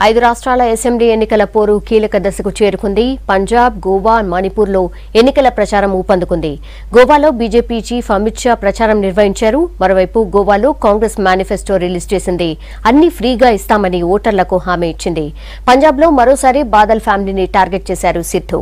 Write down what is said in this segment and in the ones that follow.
5 రాష్ట్రాల అసెంబ్లీ ఎన్నికల పోరు కీలక దశకు చేరుకుంది. పంజాబ్, గోవా, మణిపూర్లో ఎన్నికల ప్రచారం ఊపందుకుంది. గోవాలో బీజేపీ చీఫ్ అమిత్ షా ప్రచారం నిర్వహించారు. మరోవైపు గోవాలో కాంగ్రెస్ మేనిఫెస్టో రిలీజ్ చేసింది. అన్ని ఫ్రీగా ఇస్తామని ఓటర్లకు హామీ ఇచ్చింది. పంజాబ్లో మరోసారి బాదల్ ఫ్యామిలీని టార్గెట్ చేశారు సిద్ధు.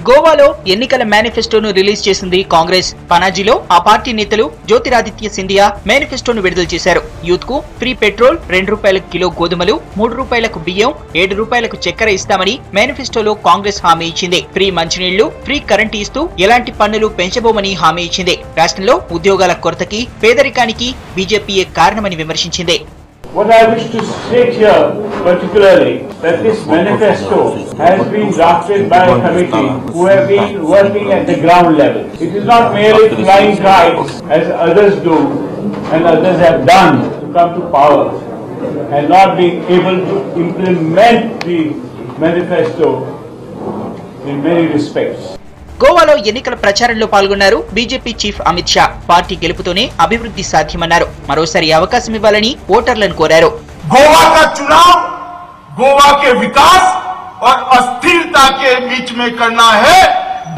గోవాలో ఎన్నికల మేనిఫెస్టోను రిలీజ్ చేసింది కాంగ్రెస్. పనాజీలో ఆ పార్టీ నేతలు జ్యోతిరాదిత్య సింధియా మేనిఫెస్టోను విడుదల చేశారు. యూత్ కు ఫ్రీ పెట్రోల్, ₹2 కిలో గోధుమలు, ₹3 బియ్యం, ₹7 చక్కెర ఇస్తామని మేనిఫెస్టోలో కాంగ్రెస్ హామీ ఇచ్చింది. ఫ్రీ మంచినీళ్లు, ఫ్రీ కరెంటు ఇస్తూ ఎలాంటి పన్నులు పెంచబోమని హామీ ఇచ్చింది. రాష్ట్రంలో ఉద్యోగాల కొరతకి, పేదరికానికి బీజేపీయే కారణమని విమర్శించింది. What I wish to state here particularly that this manifesto has been drafted by a committee who have been working at the ground level. It is not merely flying kites as others do and others have done to come to power and not being able to implement the manifesto in many respects. గోవాలో ఎన్నికల ప్రచారంలో పాల్గొన్నారు BJP chief Amit Shah. Party గెలుపుతోనే అభివృద్ధి సాధ్యమన్నారు. మరోసారి అవకాశం ఇవ్వాలని ఓటర్లను కోరారు. गोवा का चुनाव गोवा के विकास और अस्थिरता के बीच में करना है.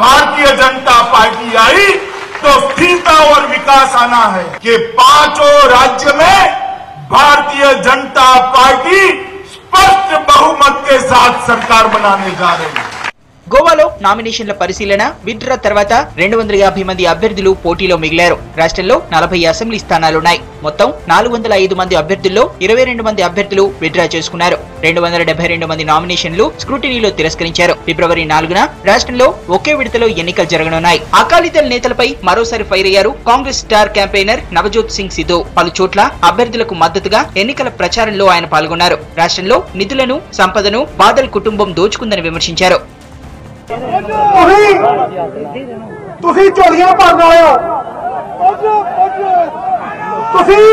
भारतीय जनता पार्टी आई तो स्थिरता और विकास आना है कि 5 राज्य में भारतीय जनता पार्टी स्पष्ट बहुमत के साथ सरकार बनाने जा रही है. గోవాలో నామినేషన్ల పరిశీలన, విత్డ్రా తర్వాత 250 మంది అభ్యర్థులు పోటీలో మిగిలారు. రాష్ట్రంలో 40 అసెంబ్లీ స్థానాలున్నాయి. మొత్తం 405 మంది అభ్యర్థుల్లో 22 మంది అభ్యర్థులు విత్డ్రా చేసుకున్నారు. 272 మంది నామినేషన్లు స్క్రూటినీలో తిరస్కరించారు. ఫిబ్రవరి 4న రాష్ట్రంలో ఒకే విడతలో ఎన్నికలు జరగనున్నాయి. అకాలీదళ్ నేతలపై మరోసారి ఫైర్ అయ్యారు కాంగ్రెస్ స్టార్ క్యాంపెయినర్ నవజోత్ సింగ్ సిద్ధు. పలు చోట్ల అభ్యర్థులకు మద్దతుగా ఎన్నికల ప్రచారంలో ఆయన పాల్గొన్నారు. రాష్ట్రంలో నిధులను, సంపదను బాదల్ కుటుంబం దోచుకుందని విమర్శించారు. ਤੁਸੀਂ ਝੋਲੀਆਂ ਭਰਨ ਵਾਲੇ ਹੋ, ਤੁਸੀਂ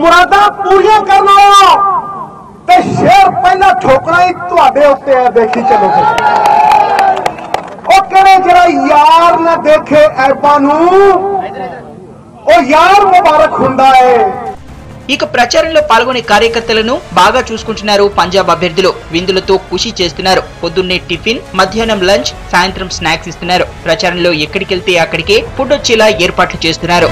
ਮੁਰਾਦਾਂ ਪੂਰੀਆਂ ਕਰਨ ਵਾਲੇ ਹੋ ਤੇ ਸ਼ੇਰ ਪਹਿਲਾਂ ਠੋਕਣਾ ਹੀ ਤੁਹਾਡੇ ਉੱਤੇ ਹੈ. ਦੇਖੀ ਚੱਲੋ ਉਹ ਕਿਹੜੇ ਜਿਹੜਾ ਯਾਰ ਨਾ ਦੇਖੇ ਐਬਾਂ ਨੂੰ ਉਹ ਯਾਰ ਮੁਬਾਰਕ ਹੁੰਦਾ ਹੈ. ఇక ప్రచారంలో పాల్గొనే కార్యకర్తలను బాగా చూసుకుంటున్నారు పంజాబ్ అభ్యర్థులు. విందులతో ఖుషి చేస్తున్నారు. పొద్దున్నే టిఫిన్, మధ్యాహ్నం లంచ్, సాయంత్రం స్నాక్స్ ఇస్తున్నారు. ప్రచారంలో ఎక్కడికెళ్తే అక్కడికే ఫుడ్ వచ్చేలా ఏర్పాట్లు చేస్తున్నారు.